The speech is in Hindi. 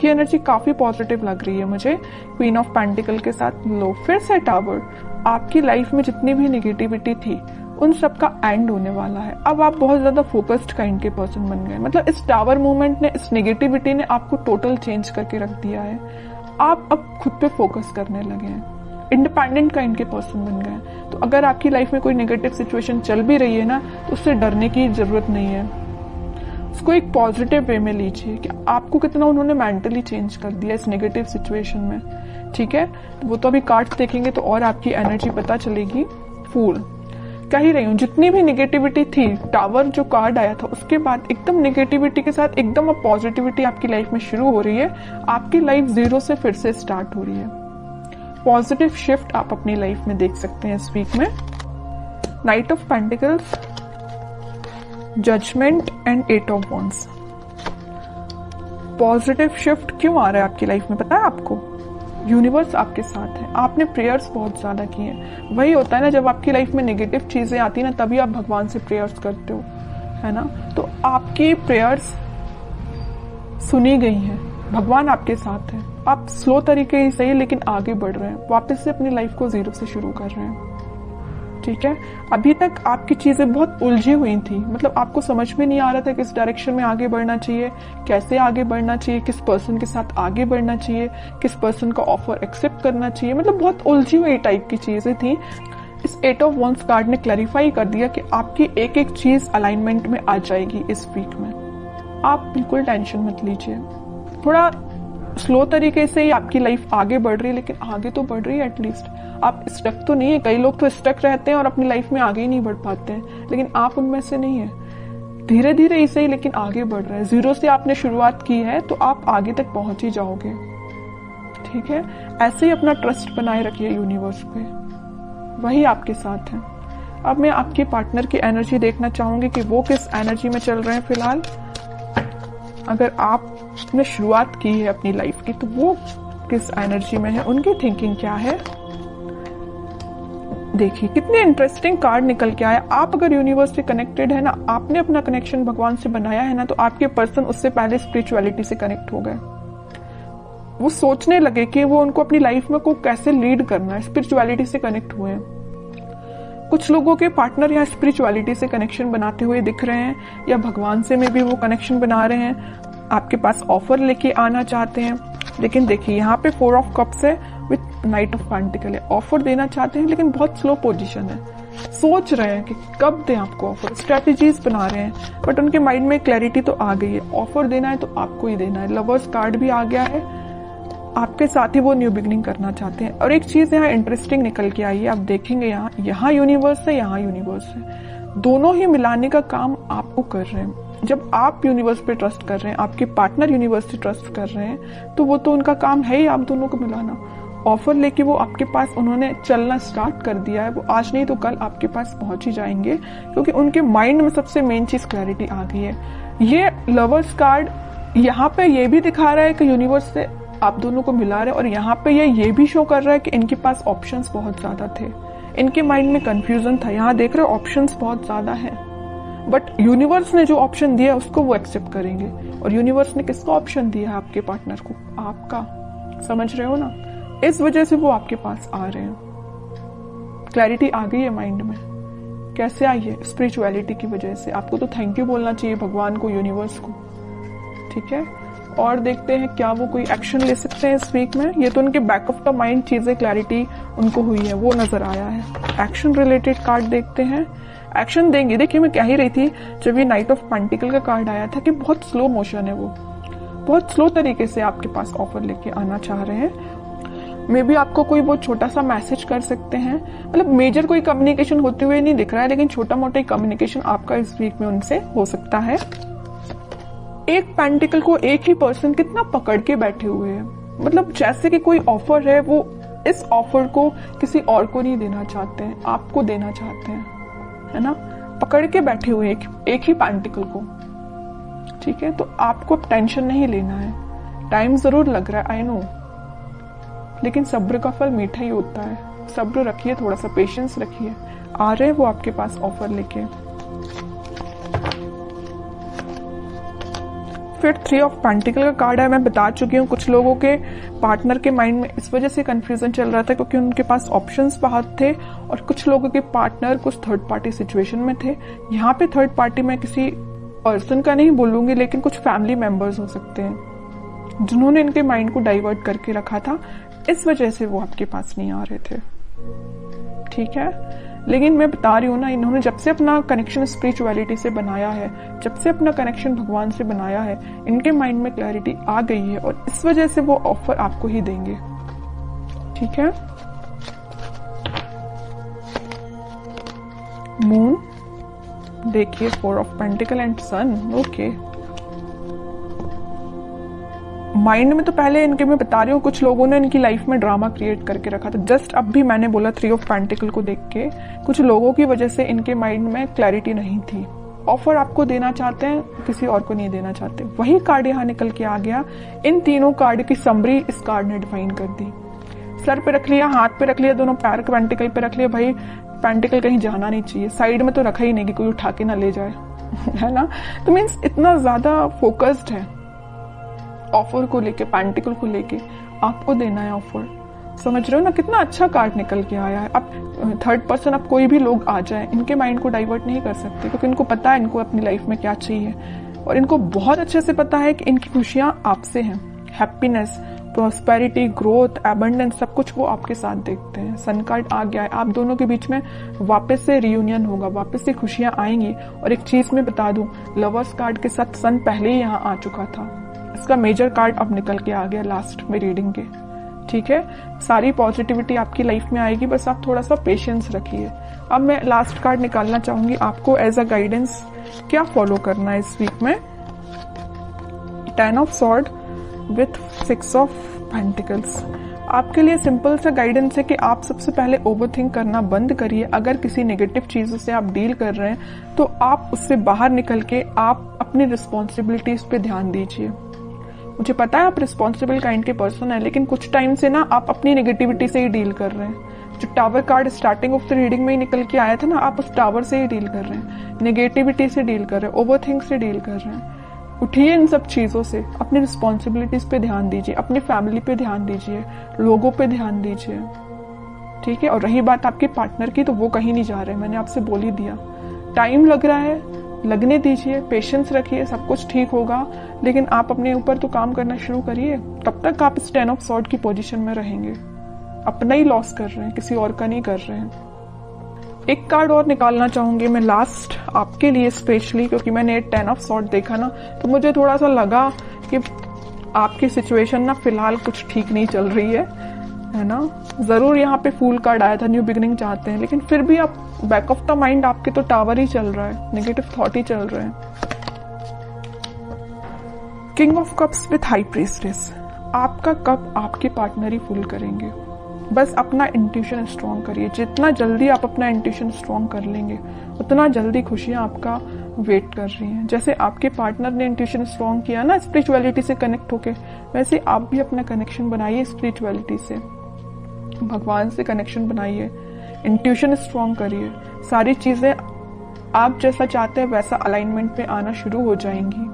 आपकी एनर्जी काफी पॉजिटिव लग रही है मुझे। क्वीन ऑफ पेंटिकल के साथ लो, फिर से टावर। आपकी लाइफ में जितनी भी निगेटिविटी थी उन सब का एंड होने वाला है। अब आप बहुत ज्यादा फोकस्ड काइंड के पर्सन बन गए। मतलब इस टावर मूवमेंट ने, इस नेगेटिविटी ने आपको टोटल चेंज करके रख दिया है। आप अब खुद पे फोकस करने लगे हैं, इंडिपेंडेंट काइंड के पर्सन बन गए। तो अगर आपकी लाइफ में कोई नेगेटिव सिचुएशन चल भी रही है ना, तो उससे डरने की जरूरत नहीं है। उसको एक पॉजिटिव वे में लीजिए कि आपको कितना उन्होंने मेंटली चेंज कर दिया इस नेगेटिव सिचुएशन में। ठीक है, वो तो अभी कार्ड्स देखेंगे तो और आपकी एनर्जी पता चलेगी। फूल कह ही रही हूँ, जितनी भी निगेटिविटी थी, टावर जो कार्ड आया था उसके बाद एकदम निगेटिविटी के साथ एकदम अब पॉजिटिविटी आपकी लाइफ में शुरू हो रही है। आपकी लाइफ जीरो से फिर से स्टार्ट हो रही है। पॉजिटिव शिफ्ट आप अपनी लाइफ में देख सकते हैं इस वीक में। Knight of pentacles, judgement and eight of wands. Positive shift क्यों आ रहा है आपकी लाइफ में पता है आपको? यूनिवर्स आपके साथ है। आपने प्रेयर्स बहुत ज्यादा किए हैं। वही होता है ना, जब आपकी लाइफ में नेगेटिव चीजें आती है ना, तभी आप भगवान से प्रेयर्स करते हो, है ना। तो आपकी प्रेयर्स सुनी गई हैं, भगवान आपके साथ है। आप स्लो तरीके ही सही लेकिन आगे बढ़ रहे हैं, वापस से अपनी लाइफ को जीरो से शुरू कर रहे हैं। ठीक है, अभी तक आपकी चीजें बहुत उलझी हुई थी। मतलब आपको समझ में नहीं आ रहा था किस डायरेक्शन में आगे बढ़ना चाहिए, कैसे आगे बढ़ना चाहिए, किस पर्सन के साथ आगे बढ़ना चाहिए, किस पर्सन का ऑफर एक्सेप्ट करना चाहिए। मतलब बहुत उलझी हुई टाइप की चीजें थी। इस एट ऑफ वॉन्ड्स कार्ड ने क्लैरिफाई कर दिया कि आपकी एक एक चीज अलाइनमेंट में आ जाएगी इस वीक में। आप बिल्कुल टेंशन मत लीजिए। थोड़ा स्लो तरीके से ही आपकी लाइफ आगे बढ़ रही है, लेकिन आगे तो बढ़ रही है एटलीस्ट। आप स्टक तो नहीं है। कई लोग तो स्टक रहते हैं और अपनी लाइफ में आगे ही नहीं बढ़ पाते हैं, लेकिन आप उनमें से नहीं है। धीरे धीरे ही सही लेकिन आगे बढ़ रहे हैं। जीरो से आपने शुरुआत की है तो आप आगे तक पहुंच ही जाओगे। ठीक है, ऐसे ही अपना ट्रस्ट बनाए रखिए यूनिवर्स पे, वही आपके साथ है। अब मैं आपके पार्टनर की एनर्जी देखना चाहूंगी कि वो किस एनर्जी में चल रहे हैं फिलहाल। अगर आपने शुरुआत की है अपनी लाइफ की तो वो किस एनर्जी में है, उनकी थिंकिंग क्या है। देखिए कितने इंटरेस्टिंग कार्ड निकल के आया। आप अगर यूनिवर्स से कनेक्टेड है ना, आपने अपना कनेक्शन भगवान से बनाया है ना, तो आपके पर्सन उससे पहले स्पिरिचुअलिटी से कनेक्ट हो गए। वो सोचने लगे कि वो उनको अपनी लाइफ में को कैसे लीड करना है, स्पिरिचुअलिटी से कनेक्ट हुए हैं। कुछ लोगों के पार्टनर यहाँ स्पिरिचुअलिटी से कनेक्शन बनाते हुए दिख रहे हैं, या भगवान से में भी वो कनेक्शन बना रहे हैं, आपके पास ऑफर लेके आना चाहते हैं। लेकिन देखिए यहाँ पे 4 ऑफ कप्स है विथ नाइट ऑफ पेंटिकल है। ऑफर देना चाहते हैं लेकिन बहुत स्लो पोजीशन है। सोच रहे हैं कि कब दें आपको ऑफर, स्ट्रेटेजीज बना रहे हैं, बट उनके माइंड में क्लैरिटी तो आ गई है। ऑफर देना है तो आपको ही देना है। लवर्स कार्ड भी आ गया है, आपके साथ ही वो न्यू बिगनिंग करना चाहते हैं। और एक चीज यहाँ इंटरेस्टिंग निकल के आई है, आप देखेंगे यहाँ यूनिवर्स है, यहाँ यूनिवर्स है। दोनों ही मिलाने का काम आपको कर रहे हैं। जब आप यूनिवर्स पे ट्रस्ट कर रहे हैं, आपके पार्टनर यूनिवर्स से ट्रस्ट कर रहे हैं, तो वो तो उनका काम है ही आप दोनों को मिलाना। ऑफर लेके वो आपके पास उन्होंने चलना स्टार्ट कर दिया है। वो आज नहीं तो कल आपके पास पहुंच ही जाएंगे, क्योंकि उनके माइंड में सबसे मेन चीज क्लैरिटी आ गई है। ये लवर्स कार्ड यहाँ पे ये भी दिखा रहा है कि यूनिवर्स से आप दोनों को मिला रहे हैं, और यहाँ पे ये भी शो कर रहा है कि इनके पास ऑप्शंस बहुत ज्यादा थे। इनके माइंड में कंफ्यूजन था। यहाँ देख रहे हो ऑप्शंस बहुत ज्यादा है, बट यूनिवर्स ने जो ऑप्शन दिया उसको वो एक्सेप्ट करेंगे। और यूनिवर्स ने किसका ऑप्शन दिया है आपके पार्टनर को? आपका। समझ रहे हो ना? इस वजह से वो आपके पास आ रहे हैं। क्लैरिटी आ गई है माइंड में। कैसे आई है? स्पिरिचुअलिटी की वजह से। आपको तो थैंक यू बोलना चाहिए भगवान को, यूनिवर्स को। ठीक है, और देखते हैं क्या वो कोई एक्शन ले सकते हैं इस वीक में। ये तो उनके बैक ऑफ द माइंड चीजें क्लैरिटी उनको हुई है, वो नजर आया है। एक्शन रिलेटेड कार्ड देखते हैं, एक्शन देंगे। देखिए मैं कह ही रही थी जब ये नाइट ऑफ पेंटिकल का कार्ड आया था कि बहुत स्लो मोशन है, वो बहुत स्लो तरीके से आपके पास ऑफर लेके आना चाह रहे हैं। मे बी आपको कोई बहुत छोटा सा मैसेज कर सकते हैं। मतलब मेजर कोई कम्युनिकेशन होते हुए नहीं दिख रहा है, लेकिन छोटा मोटा कम्युनिकेशन आपका इस वीक में उनसे हो सकता है। एक पेंटिकल को एक ही पर्सन कितना पकड़ के बैठे हुए हैं। मतलब जैसे कि कोई ऑफर है, वो इस ऑफर को किसी और को नहीं देना चाहते हैं, आपको देना चाहते हैं, है ना। पकड़ के बैठे हुए एक ही पेंटिकल को। ठीक है, तो आपको टेंशन नहीं लेना है। टाइम जरूर लग रहा है, आई नो, लेकिन सब्र का फल मीठा ही होता है। सब्र रखिए, थोड़ा सा पेशेंस रखिए। आ रहे हैं वो आपके पास ऑफर लेके। फिर 3 ऑफ पेंटिकल का कार्ड है। मैं बता चुकी हूँ कुछ लोगों के पार्टनर के माइंड में इस वजह से कंफ्यूजन चल रहा था क्योंकि उनके पास ऑप्शंस बहुत थे और कुछ लोगों के पार्टनर कुछ थर्ड पार्टी सिचुएशन में थे। यहाँ पे थर्ड पार्टी मैं किसी पर्सन का नहीं बोलूंगी, लेकिन कुछ फैमिली मेंबर्स हो सकते हैं जिन्होंने इनके माइंड को डाइवर्ट करके रखा था, इस वजह से वो आपके पास नहीं आ रहे थे। ठीक है, लेकिन मैं बता रही हूँ ना, इन्होंने जब से अपना कनेक्शन स्पिरिचुअलिटी से बनाया है, जब से अपना कनेक्शन भगवान से बनाया है, इनके माइंड में क्लैरिटी आ गई है और इस वजह से वो ऑफर आपको ही देंगे। ठीक है, मून देखिए, 4 of pentacle and sun. Okay, mind में तो पहले इनके मैं बता रही हूँ कुछ लोगों ने इनकी लाइफ में ड्रामा क्रिएट करके रखा था। जस्ट अब भी मैंने बोला 3 ऑफ पेंटिकल को देख के कुछ लोगों की वजह से इनके माइंड में क्लैरिटी नहीं थी। ऑफर आपको देना चाहते हैं, किसी और को नहीं देना चाहते। वही कार्ड यहाँ निकल के आ गया। इन तीनों कार्ड की समरी इस कार्ड ने डिफाइन कर दी। सर पे रख लिया, हाथ पे रख लिया, दोनों पैर पेंटिकल पे रख लिया। भाई पेंटिकल कहीं जाना नहीं चाहिए, साइड में तो रखा ही नहीं कि कोई उठा के ना ले जाए है ना। तो मीन्स इतना ज्यादा फोकस्ड है ऑफर को लेके, पेंटिकल को लेके आपको देना है ऑफर। समझ रहे हो ना, कितना अच्छा कार्ड निकल के आया है। अब थर्ड पर्सन, अब कोई भी लोग आ जाए, इनके माइंड को डाइवर्ट नहीं कर सकते क्योंकि इनको पता है इनको अपनी लाइफ में क्या चाहिए और इनको बहुत अच्छे से पता है कि इनकी खुशियां आपसे हैं। हैप्पीनेस, प्रॉस्पेरिटी, ग्रोथ, एबंडेंस, सब कुछ वो आपके साथ देखते हैं। सन कार्ड आ गया है, आप दोनों के बीच में वापस से रियूनियन होगा, वापस से खुशियां आएंगी। और एक चीज मैं बता दूं, लवर्स कार्ड के साथ सन पहले ही यहाँ आ चुका था। इसका मेजर कार्ड अब निकल के आ गया लास्ट में रीडिंग के। ठीक है, सारी पॉजिटिविटी आपकी लाइफ में आएगी, बस आप थोड़ा सा पेशेंस रखिए। अब मैं लास्ट कार्ड निकालना चाहूंगी आपको एज अ गाइडेंस, क्या फॉलो करना है इस वीक में। 10 of sword with 6 of pentacles. आपके लिए सिंपल सा गाइडेंस है कि आप सबसे पहले ओवरथिंक करना बंद करिए। अगर किसी नेगेटिव चीजों से आप डील कर रहे हैं तो आप उससे बाहर निकल के आप अपनी रिस्पॉन्सिबिलिटीज पे ध्यान दीजिए। मुझे पता है आप रिस्पॉन्सिबल काइंड के पर्सन है, लेकिन कुछ टाइम से ना आप अपनी नेगेटिविटी से ही डील कर रहे हैं। जो tower card starting of the reading में ही निकल के आया था ना, आप उस टावर से ही डील कर रहे हैं, नेगेटिविटी से डील कर रहे हैं, ओवरथिंक से डील कर रहे हैं। उठिए इन सब चीजों से, अपनी रिस्पॉन्सिबिलिटीज पे ध्यान दीजिए, अपनी फैमिली पे ध्यान दीजिए, लोगों पे ध्यान दीजिए। ठीक है, और रही बात आपके पार्टनर की, तो वो कहीं नहीं जा रहे, मैंने आपसे बोल ही दिया। टाइम लग रहा है, लगने दीजिए, पेशेंस रखिए, सब कुछ ठीक होगा। लेकिन आप अपने ऊपर तो काम करना शुरू करिए। तब तक आप इस 10 ऑफ सॉर्ड की पोजीशन में रहेंगे। अपना ही लॉस कर रहे हैं, किसी और का नहीं कर रहे हैं। एक कार्ड और निकालना चाहूंगी मैं लास्ट आपके लिए स्पेशली, क्योंकि मैंने 10 ऑफ सॉर्ड देखा ना, तो मुझे थोड़ा सा लगा कि आपकी सिचुएशन ना फिलहाल कुछ ठीक नहीं चल रही है ना। जरूर यहाँ पे फूल कार्ड आया था, न्यू बिगिनिंग चाहते हैं, लेकिन फिर भी आप बैक ऑफ द माइंड आपके तो टावर ही चल रहा है, नेगेटिव थॉट ही चल रहे हैं। King of cups with high priestess. आपका कप आपके पार्टनर ही फुल करेंगे। बस अपना इंट्यूशन स्ट्रॉन्ग करिए। जितना जल्दी आप अपना इंट्यूशन स्ट्रॉन्ग कर लेंगे, उतना जल्दी खुशियां आपका वेट कर रही हैं। जैसे आपके पार्टनर ने इंट्यूशन स्ट्रॉन्ग किया ना स्पिरिचुअलिटी से कनेक्ट होके, वैसे आप भी अपना कनेक्शन बनाइए स्पिरिचुअलिटी से, भगवान से कनेक्शन बनाइए, इंट्यूशन स्ट्रॉन्ग करिए। सारी चीजें आप जैसा चाहते हैं वैसा अलाइनमेंट में आना शुरू हो जाएंगी।